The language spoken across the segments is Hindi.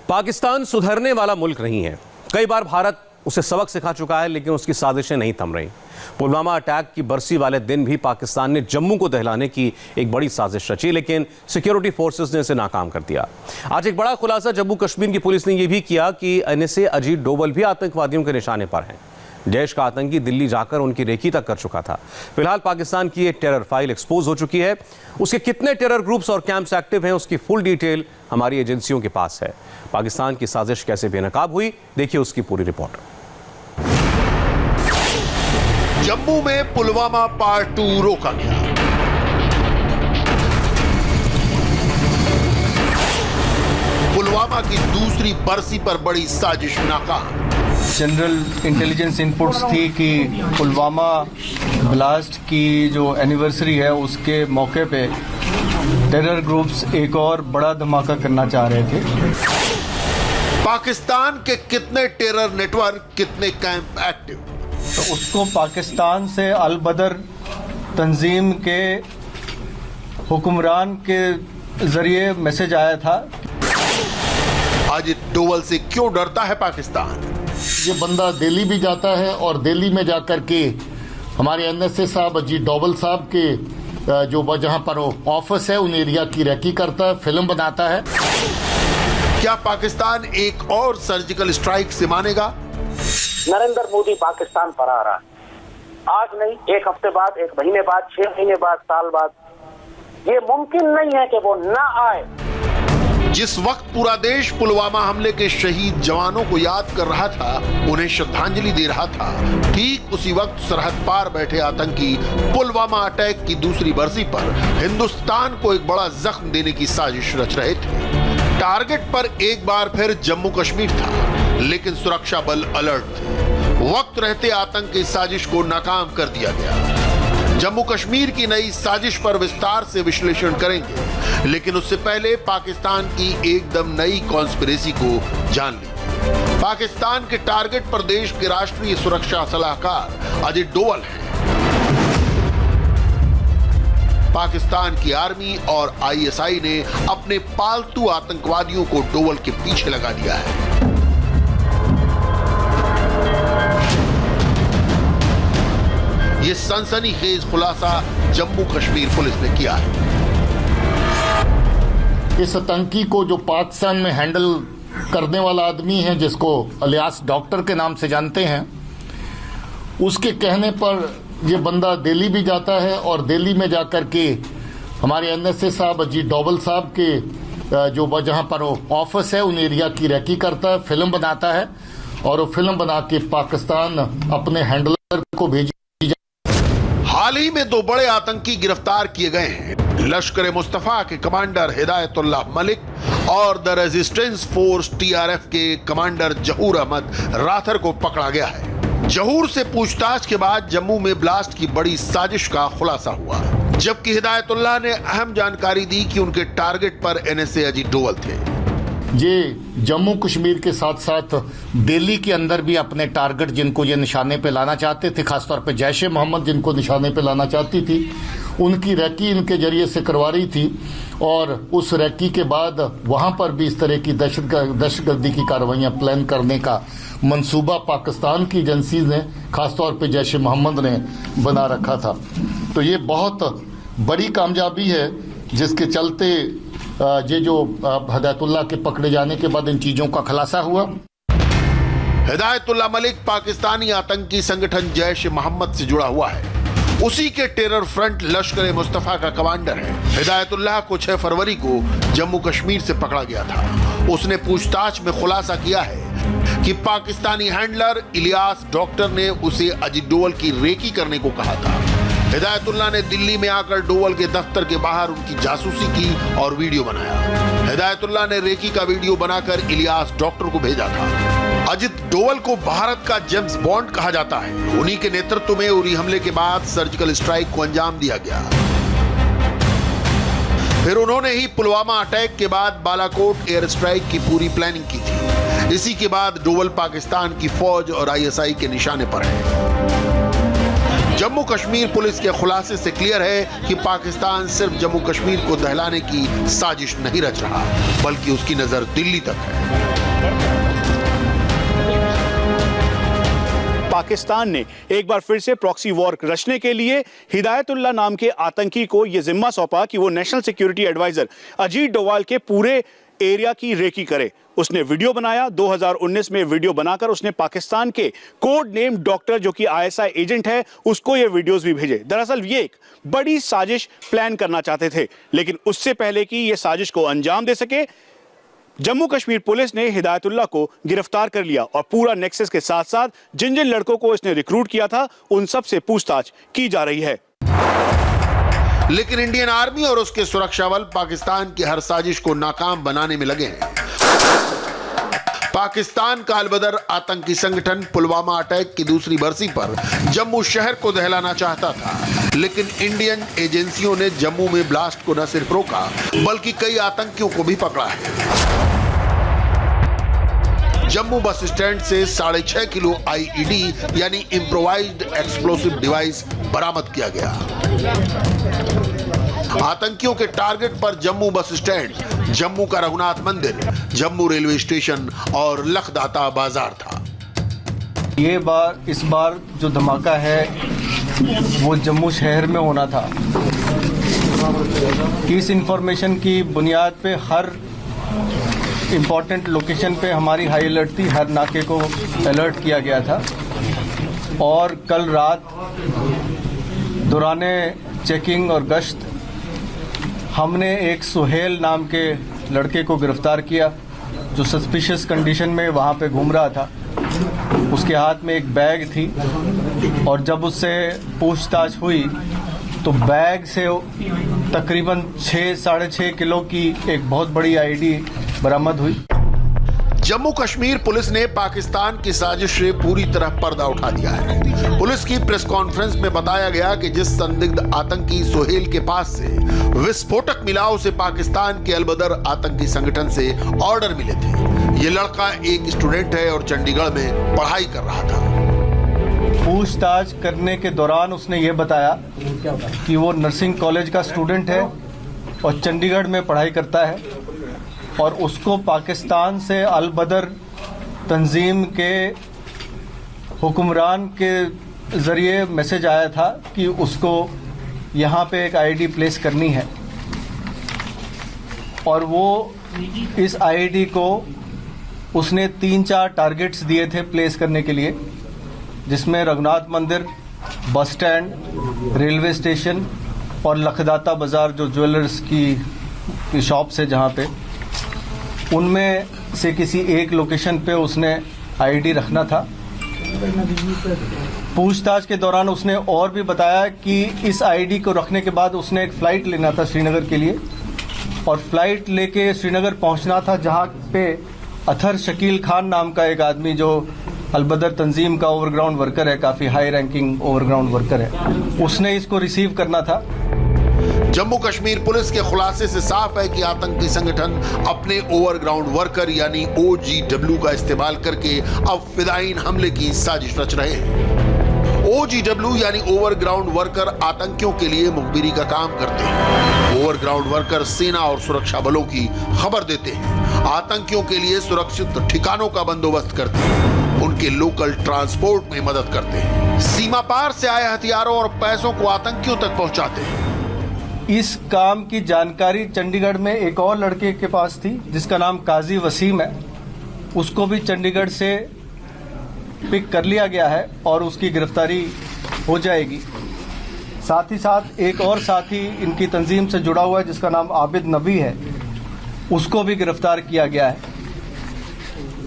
पाकिस्तान सुधरने वाला मुल्क नहीं है। कई बार भारत उसे सबक सिखा चुका है, लेकिन उसकी साजिशें नहीं थम रही। पुलवामा अटैक की बरसी वाले दिन भी पाकिस्तान ने जम्मू को दहलाने की एक बड़ी साजिश रची, लेकिन सिक्योरिटी फोर्सेस ने इसे नाकाम कर दिया। आज एक बड़ा खुलासा जम्मू कश्मीर की पुलिस ने यह भी किया कि NSA अजीत डोवल भी आतंकवादियों के निशाने पर हैं। देश का आतंकी दिल्ली जाकर उनकी रेकी तक कर चुका था। फिलहाल पाकिस्तान की एक टेरर फाइल एक्सपोज हो चुकी है। उसके कितने टेरर ग्रुप्स और कैंप्स एक्टिव हैं, उसकी फुल डिटेल हमारी एजेंसियों के पास है। पाकिस्तान की साजिश कैसे बेनकाब हुई, देखिए उसकी पूरी रिपोर्ट। जम्मू में पुलवामा पार्ट 2 रोका गया। पुलवामा की दूसरी बरसी पर बड़ी साजिश नाकाम। जनरल इंटेलिजेंस इनपुट्स थी कि पुलवामा ब्लास्ट की जो एनिवर्सरी है उसके मौके पे टेरर ग्रुप्स एक और बड़ा धमाका करना चाह रहे थे। पाकिस्तान के कितने टेरर नेटवर्क, कितने कैंप एक्टिव, तो उसको पाकिस्तान से अल बदर तंजीम के हुक्मरान के जरिए मैसेज आया था। अजीत डोवल से क्यों डरता है पाकिस्तान? ये बंदा दिल्ली भी जाता है और दिल्ली में जाकर के हमारे NSA साहब अजीत डोवल साहब के जो जहां पर ऑफिस है उन एरिया की रैकी करता है, फिल्म बनाता है। क्या पाकिस्तान एक और सर्जिकल स्ट्राइक से मानेगा? नरेंद्र मोदी पाकिस्तान पर आ रहा है। आज नहीं, एक हफ्ते बाद, एक महीने बाद, 6 महीने बाद, साल बाद। ये मुमकिन नहीं है कि वो ना आए। जिस वक्त पूरा देश पुलवामा हमले के शहीद जवानों को याद कर रहा था, उन्हें श्रद्धांजलि दे रहा था, ठीक उसी वक्त सरहद पार बैठे आतंकी पुलवामा अटैक की दूसरी बरसी पर हिंदुस्तान को एक बड़ा जख्म देने की साजिश रच रहे थे। टारगेट पर एक बार फिर जम्मू कश्मीर था, लेकिन सुरक्षा बल अलर्ट थे। वक्त रहते आतंक की साजिश को नाकाम कर दिया गया। जम्मू कश्मीर की नई साजिश पर विस्तार से विश्लेषण करेंगे, लेकिन उससे पहले पाकिस्तान की एकदम नई कॉन्स्पिरेसी को जान लीजिए। पाकिस्तान के टारगेट पर देश के राष्ट्रीय सुरक्षा सलाहकार अजीत डोवल हैं। पाकिस्तान की आर्मी और ISI ने अपने पालतू आतंकवादियों को डोवल के पीछे लगा दिया है। ये सनसनीखेज खुलासा जम्मू कश्मीर पुलिस ने किया है। इस आतंकी को जो पाकिस्तान में हैंडल करने वाला आदमी है, जिसको अलियास डॉक्टर के नाम से जानते हैं, उसके कहने पर ये बंदा दिल्ली भी जाता है और दिल्ली में जाकर के हमारे NSA साहब अजीत डोवल साहब के जो जहां पर ऑफिस है उन एरिया की रैकी करता है, फिल्म बनाता है और वो फिल्म बना के पाकिस्तान अपने हैंडलर को भेज। हाल ही में 2 बड़े आतंकी गिरफ्तार किए गए हैं। लश्कर मुस्तफा के कमांडर हिदायतुल्लाह मलिक और द रेजिस्टेंस फोर्स TRF के कमांडर जहूर अहमद राथर को पकड़ा गया है। जहूर से पूछताछ के बाद जम्मू में ब्लास्ट की बड़ी साजिश का खुलासा हुआ, जबकि हिदायतुल्लाह ने अहम जानकारी दी कि उनके टारगेट पर NSA अजीत डोवल थे। ये जम्मू कश्मीर के साथ साथ दिल्ली के अंदर भी अपने टारगेट जिनको ये निशाने पे लाना चाहते थे, खासतौर पे जैश-ए मोहम्मद जिनको निशाने पे लाना चाहती थी, उनकी रैकी इनके जरिए से करवा रही थी। और उस रैकी के बाद वहां पर भी इस तरह की दहशतगर्दी की कार्रवाइयां प्लान करने का मंसूबा पाकिस्तान की एजेंसी ने, खासतौर पे जैश-ए मोहम्मद ने बना रखा था। तो ये बहुत बड़ी कामयाबी है, जिसके चलते ये जो हिदायतुल्लाह के पकड़े जाने के बाद इन चीजों का खुलासा हुआ। हिदायतुल्लाह मलिक पाकिस्तानी आतंकी संगठन जैश-ए मोहम्मद से जुड़ा हुआ है। उसी के टेरर फ्रंट लश्कर मुस्तफा का कमांडर है। हिदायतुल्लाह को 6 फरवरी को जम्मू कश्मीर से पकड़ा गया था। उसने पूछताछ में खुलासा किया है कि पाकिस्तानी हैंडलर इलियास डॉक्टर ने उसे अजीत डोवल की रेकी करने को कहा था। हिदायतुल्लाह ने दिल्ली में आकर डोवल के दफ्तर के बाहर उनकी जासूसी की और वीडियो बनाया। हिदायतुल्लाह ने रेकी का वीडियो बनाकर इलियास डॉक्टर को भेजा था। अजीत डोवल को भारत का जेम्स बॉन्ड कहा जाता है। उन्हीं के नेतृत्व में उरी हमले के बाद सर्जिकल स्ट्राइक को अंजाम दिया गया। फिर उन्होंने ही पुलवामा अटैक के बाद बालाकोट एयर स्ट्राइक की पूरी प्लानिंग की थी। इसी के बाद डोवल पाकिस्तान की फौज और ISI के निशाने पर है। जम्मू कश्मीर पुलिस के खुलासे से क्लियर है कि पाकिस्तान सिर्फ जम्मू कश्मीर को दहलाने की साजिश नहीं रच रहा, बल्कि उसकी नजर दिल्ली तक है। पाकिस्तान ने एक बार फिर से प्रॉक्सी वॉर रचने के लिए हिदायतुल्लाह नाम के आतंकी को यह जिम्मा सौंपा कि वो national security advisor Ajit Doval के पूरे एरिया की रेकी करे। उसने वीडियो बनाया, 2019 में वीडियो बनाकर उसने पाकिस्तान के कोड नेम डॉक्टर जो कि ISI एजेंट है उसको ये वीडियोस भी भेजे। दरअसल ये एक बड़ी साजिश प्लान करना चाहते थे, लेकिन उससे पहले कि ये साजिश को अंजाम दे सके, जम्मू कश्मीर पुलिस ने हिदायतुल्लाह को गिरफ्तार कर लिया और पूरा नेक्सस के साथ साथ जिन जिन लड़कों को इसने रिक्रूट किया था उन सब से पूछताछ की जा रही है। लेकिन इंडियन आर्मी और उसके सुरक्षा बल पाकिस्तान की हर साजिश को नाकाम बनाने में लगे हैं। पाकिस्तान का अलबदर आतंकी संगठन पुलवामा अटैक की दूसरी बरसी पर जम्मू शहर को दहलाना चाहता था, लेकिन इंडियन एजेंसियों ने जम्मू में ब्लास्ट को न सिर्फ रोका बल्कि कई आतंकियों को भी पकड़ा है। जम्मू बस स्टैंड से 6.5 किलो IED यानी इम्प्रोवाइज्ड एक्सप्लोसिव डिवाइस बरामद किया गया। आतंकियों के टारगेट पर जम्मू बस स्टैंड, जम्मू का रघुनाथ मंदिर, जम्मू रेलवे स्टेशन और लखदाता बाजार था। इस बार जो धमाका है वो जम्मू शहर में होना था। इस इंफॉर्मेशन की बुनियाद पे हर इम्पोर्टेंट लोकेशन पे हमारी हाई अलर्ट थी, हर नाके को अलर्ट किया गया था। और कल रात दौराने चेकिंग और गश्त हमने एक सुहेल नाम के लड़के को गिरफ्तार किया जो सस्पिशियस कंडीशन में वहाँ पे घूम रहा था। उसके हाथ में एक बैग थी और जब उससे पूछताछ हुई तो बैग से तकरीबन 6-6.5 किलो की एक बहुत बड़ी IED बरामद हुई। जम्मू कश्मीर पुलिस ने पाकिस्तान की साजिश से पूरी तरह पर्दा उठा दिया है। पुलिस की प्रेस कॉन्फ्रेंस में बताया गया कि जिस संदिग्ध आतंकी सोहेल के पास से विस्फोटक मिला उसे पाकिस्तान के अलबदर आतंकी संगठन से ऑर्डर मिले थे। ये लड़का एक स्टूडेंट है और चंडीगढ़ में पढ़ाई कर रहा था। पूछताछ करने के दौरान उसने ये बताया कि वो नर्सिंग कॉलेज का स्टूडेंट है और चंडीगढ़ में पढ़ाई करता है और उसको पाकिस्तान से अलबदर तंजीम के हुक्मरान के ज़रिए मैसेज आया था कि उसको यहाँ पे एक IED प्लेस करनी है और वो इस IED को उसने 3-4 टारगेट्स दिए थे प्लेस करने के लिए, जिसमें रघुनाथ मंदिर, बस स्टैंड, रेलवे स्टेशन और लखदाता बाजार जो ज्वेलर्स की शॉप्स है जहाँ पे, उनमें से किसी एक लोकेशन पे उसने IED रखना था। पूछताछ के दौरान उसने और भी बताया कि इस IED को रखने के बाद उसने एक फ़्लाइट लेना था श्रीनगर के लिए और फ्लाइट लेके श्रीनगर पहुंचना था, जहाँ पे अथर शकील खान नाम का एक आदमी जो अलबदर तंजीम का ओवरग्राउंड वर्कर है, काफ़ी हाई रैंकिंग ओवरग्राउंड वर्कर है, उसने इसको रिसीव करना था। जम्मू कश्मीर पुलिस के खुलासे से साफ है कि आतंकी संगठन अपने ओवरग्राउंड वर्कर यानी OGW का इस्तेमाल करके अब फिदायीन हमले की साजिश रच रहे हैं। OGW यानी ओवरग्राउंड वर्कर आतंकियों के लिए मुखबिरी का काम करते हैं। ओवरग्राउंड वर्कर सेना और सुरक्षा बलों की खबर देते हैं, आतंकियों के लिए सुरक्षित ठिकानों का बंदोबस्त करते हैं, उनके लोकल ट्रांसपोर्ट में मदद करते हैं, सीमा पार से आए हथियारों और पैसों को आतंकियों तक पहुंचाते हैं। इस काम की जानकारी चंडीगढ़ में एक और लड़के के पास थी जिसका नाम काजी वसीम है, उसको भी चंडीगढ़ से पिक कर लिया गया है और उसकी गिरफ्तारी हो जाएगी। साथ ही साथ एक और साथी इनकी तंजीम से जुड़ा हुआ है जिसका नाम आबिद नबी है, उसको भी गिरफ्तार किया गया है।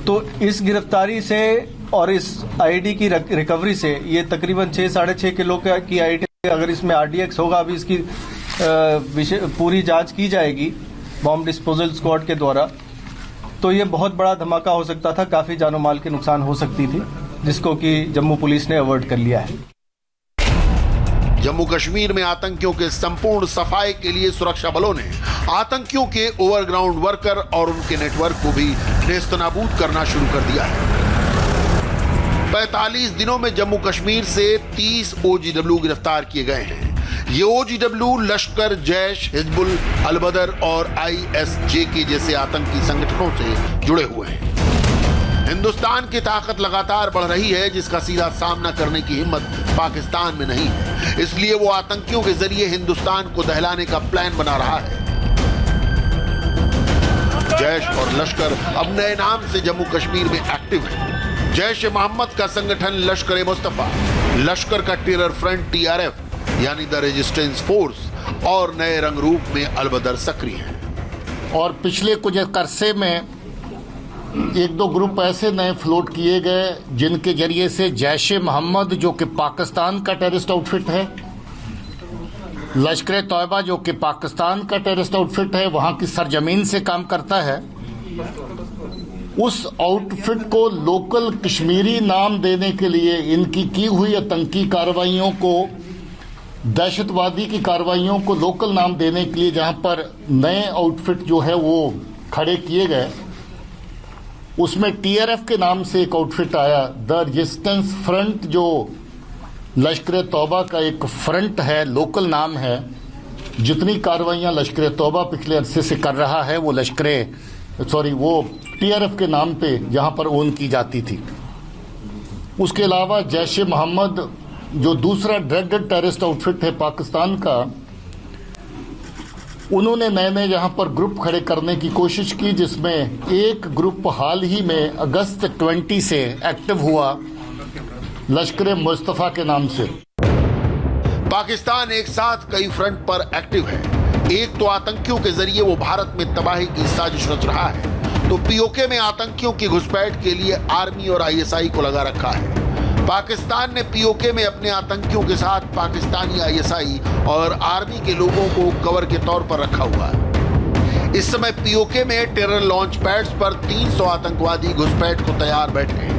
तो इस गिरफ्तारी से और इस IED की रिकवरी से ये तकरीबन 6-6.5 किलो की IED, अगर इसमें RDX होगा, अभी इसकी पूरी जांच की जाएगी बॉम्ब डिस्पोजल स्क्वाड के द्वारा, तो ये बहुत बड़ा धमाका हो सकता था, काफ़ी जानो माल के नुकसान हो सकती थी, जिसको कि जम्मू पुलिस ने अवॉइड कर लिया है। जम्मू कश्मीर में आतंकियों के संपूर्ण सफाई के लिए सुरक्षा बलों ने आतंकियों के ओवरग्राउंड वर्कर और उनके नेटवर्क को भी नेस्तनाबूद करना शुरू कर दिया है। 45 दिनों में जम्मू कश्मीर से 30 OGW गिरफ्तार किए गए हैं। ये OGW लश्कर, जैश, हिजबुल, अल-बदर और ISJK जैसे आतंकी संगठनों से जुड़े हुए हैं। हिंदुस्तान की ताकत लगातार बढ़ रही है, जिसका सीधा सामना करने की हिम्मत पाकिस्तान में नहीं है। इसलिए वो आतंकियों के जरिए हिंदुस्तान को दहलाने का प्लान बना रहा है। जैश और लश्कर अब नए नाम से जम्मू कश्मीर में एक्टिव है। जैश ए मोहम्मद का संगठन लश्कर ए मुस्तफा, लश्कर का टेरर फ्रंट TRF यानी द रेजिस्टेंस फोर्स और नए रंग रूप में अल-बदर सक्रिय है। और पिछले कुछ अरसे में एक दो ग्रुप ऐसे नए फ्लोट किए गए जिनके जरिए से जैश ए मोहम्मद, जो कि पाकिस्तान का टेररिस्ट आउटफिट है, लश्कर तौयबा जो कि पाकिस्तान का टेररिस्ट आउटफिट है, वहां की सरजमीन से काम करता है, उस आउटफिट को लोकल कश्मीरी नाम देने के लिए इनकी की हुई आतंकी कार्रवाइयों को, दहशतवादी की कार्रवाइयों को लोकल नाम देने के लिए जहां पर नए आउटफिट जो है वो खड़े किए गए, उसमें TRF के नाम से एक आउटफिट आया, द रेजिस्टेंस फ्रंट, जो लश्कर तौबा का एक फ्रंट है, लोकल नाम है। जितनी कार्रवाइयां लश्कर तौबा पिछले अरसे से कर रहा है वो वो TRF के नाम पे जहां पर ओन की जाती थी। उसके अलावा जैश ए मोहम्मद, जो दूसरा ड्रग्ड टेररिस्ट आउटफिट है पाकिस्तान का, उन्होंने नए नए यहाँ पर ग्रुप खड़े करने की कोशिश की, जिसमें एक ग्रुप हाल ही में अगस्त 20 से एक्टिव हुआ लश्कर मुस्तफा के नाम से। पाकिस्तान एक साथ कई फ्रंट पर एक्टिव है। एक तो आतंकियों के जरिए वो भारत में तबाही की साजिश रच रहा है, तो POK में आतंकियों की घुसपैठ के लिए आर्मी और ISI को लगा रखा है। पाकिस्तान ने POK में अपने आतंकियों के साथ पाकिस्तानी ISI और आर्मी के लोगों को कवर के तौर पर रखा हुआ है। इस समय POK में टेरर लॉन्च पैड्स पर 300 आतंकवादी घुसपैठ को तैयार बैठे हैं।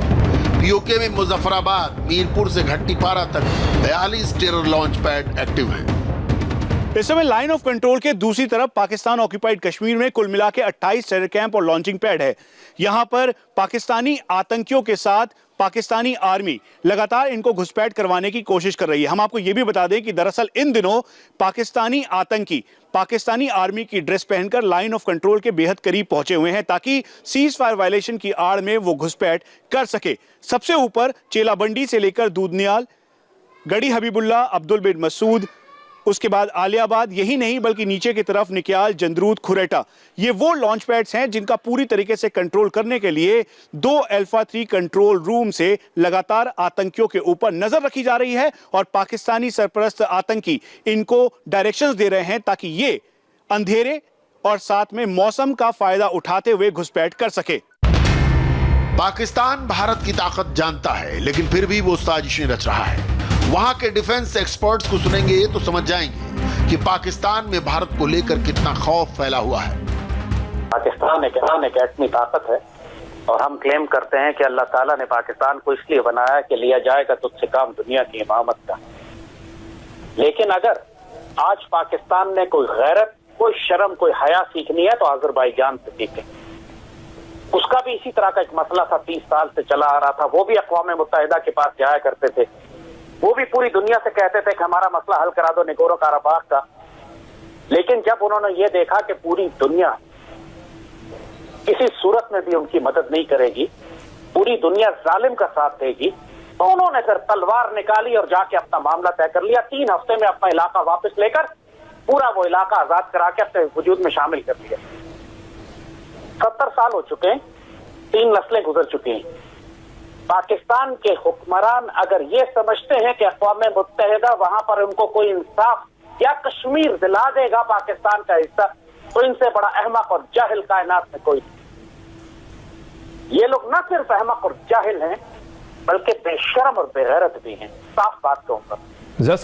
POK में मुजफ्फराबाद, मीरपुर से घट्टीपारा तक 42 टेरर लॉन्च पैड एक्टिव हैं। इस समय लाइन ऑफ कंट्रोल के दूसरी तरफ पाकिस्तान ऑक्यूपाइड कश्मीर में कुल मिला के 28 टेरर कैंप और लॉन्चिंग पैड है। यहां पर पाकिस्तानी आतंकियों के साथ पाकिस्तानी आर्मी लगातार इनको घुसपैठ करवाने की कोशिश कर रही है। हम आपको यह भी बता दें कि दरअसल इन दिनों पाकिस्तानी आतंकी पाकिस्तानी आर्मी की ड्रेस पहनकर लाइन ऑफ कंट्रोल के बेहद करीब पहुंचे हुए हैं, ताकि सीज फायर वायलेशन की आड़ में वो घुसपैठ कर सके। सबसे ऊपर चेलाबंडी से लेकर दूधनियाल, गढ़ी हबीबुल्ला, अब्दुल बिन मसूद, उसके बाद आलियाबाद, यही नहीं बल्कि नीचे की तरफ निक्याल, जंदरूद, खुरेटा, ये वो लॉन्च पैड्स हैं जिनका पूरी तरीके से कंट्रोल करने के लिए 2 अल्फा 3 कंट्रोल रूम से लगातार आतंकियों के ऊपर नजर रखी जा रही है और पाकिस्तानी सरपरस्त आतंकी इनको डायरेक्शंस दे रहे हैं ताकि ये अंधेरे और साथ में मौसम का फायदा उठाते हुए घुसपैठ कर सके। पाकिस्तान भारत की ताकत जानता है, लेकिन फिर भी वो साजिशें रच रहा है। वहां के डिफेंस एक्सपर्ट्स को सुनेंगे तो समझ जाएंगे कि पाकिस्तान में भारत को लेकर कितना खौफ फैला हुआ है। पाकिस्तान एक एटमी ताकत है और हम क्लेम करते हैं कि अल्लाह ताला ने पाकिस्तान को इसलिए बनाया कि लिया जाएगा तुझसे काम दुनिया की इमामत का। लेकिन अगर आज पाकिस्तान ने कोई गैरत, कोई शर्म, कोई हया सीखनी है तो अजरबैजान से सीखे। उसका भी इसी तरह का एक मसला था, 30 साल से चला आ रहा था। वो भी अक़वाम मुत्तहिदा के पास जाया करते थे, वो भी पूरी दुनिया से कहते थे कि हमारा मसला हल करा दो निगोरो काराबाख का। लेकिन जब उन्होंने ये देखा कि पूरी दुनिया किसी सूरत में भी उनकी मदद नहीं करेगी, पूरी दुनिया जालिम का साथ देगी, तो उन्होंने फिर तलवार निकाली और जाके अपना मामला तय कर लिया। 3 हफ्ते में अपना इलाका वापस लेकर पूरा वो इलाका आजाद करा के अपने वजूद में शामिल कर लिया। 70 साल हो चुके हैं, 3 नस्लें गुजर चुकी हैं। पाकिस्तान के हुक्मरान अगर ये समझते हैं कि अक़वाम मुत्तहिदा वहां पर उनको कोई इंसाफ या कश्मीर दिला देगा पाकिस्तान का हिस्सा, तो इनसे बड़ा अहमक और जाहिल कायनात में कोई नहीं। ये लोग न सिर्फ अहमक और जाहिल हैं बल्कि बेशरम और बेगैरत भी हैं। साफ बात कहूंगा,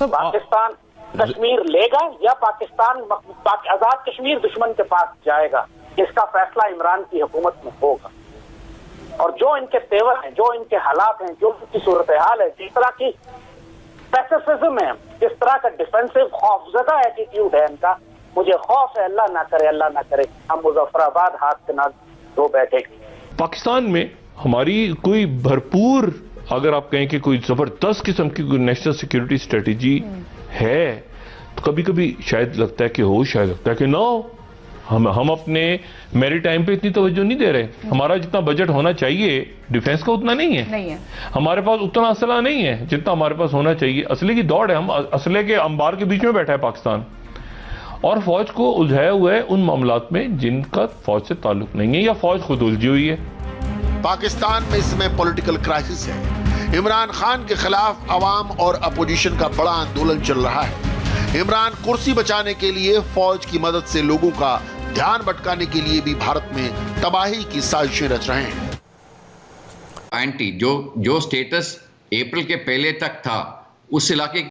पाकिस्तान कश्मीर लेगा या पाकिस्तान आजाद कश्मीर दुश्मन के पास जाएगा, इसका फैसला इमरान की हुकूमत में होगा। और जो इनके तेवर हैं, जो इनके हालात हैं, जो इनकी सूरत हाल है, जिस तरह की पैसिफिज्म है, जिस तरह का डिफेंसिव खौफजदा एटीट्यूड है इनका, मुझे खौफ है अल्लाह ना करे हम मुजफ्फराबाद हाथ के ना धो बैठे। पाकिस्तान में हमारी कोई भरपूर अगर आप कहें कि कोई जबरदस्त किस्म की कोई नेशनल सिक्योरिटी स्ट्रेटेजी है, तो कभी कभी शायद लगता है कि हो, शायद लगता है कि ना हो। हम अपने मेरी टाइम पे इतनी तवज्जो नहीं दे रहे। हमारा जितना बजट होना चाहिए डिफेंस का उतना नहीं है। हमारे पास उतना असला नहीं है जितना हमारे पास होना चाहिए। असले की दौड़ है, हम असले के अंबार के बीच में बैठा है पाकिस्तान, और फौज को उलझाया हुआ है उन मामलात में जिनका फौज से ताल्लुक नहीं है या फौज खुद उलझी हुई है। पाकिस्तान में इस समय पॉलिटिकल क्राइसिस है। इमरान खान के खिलाफ अवाम और अपोजिशन का बड़ा आंदोलन चल रहा है। इमरान कुर्सी बचाने के लिए फौज की मदद से लोगों का ध्यान भटकाने के लिए भी भारत में तबाही की साजिशें रच रहे हैं। जो स्टेटस अप्रैल के पहले तक था उस इलाके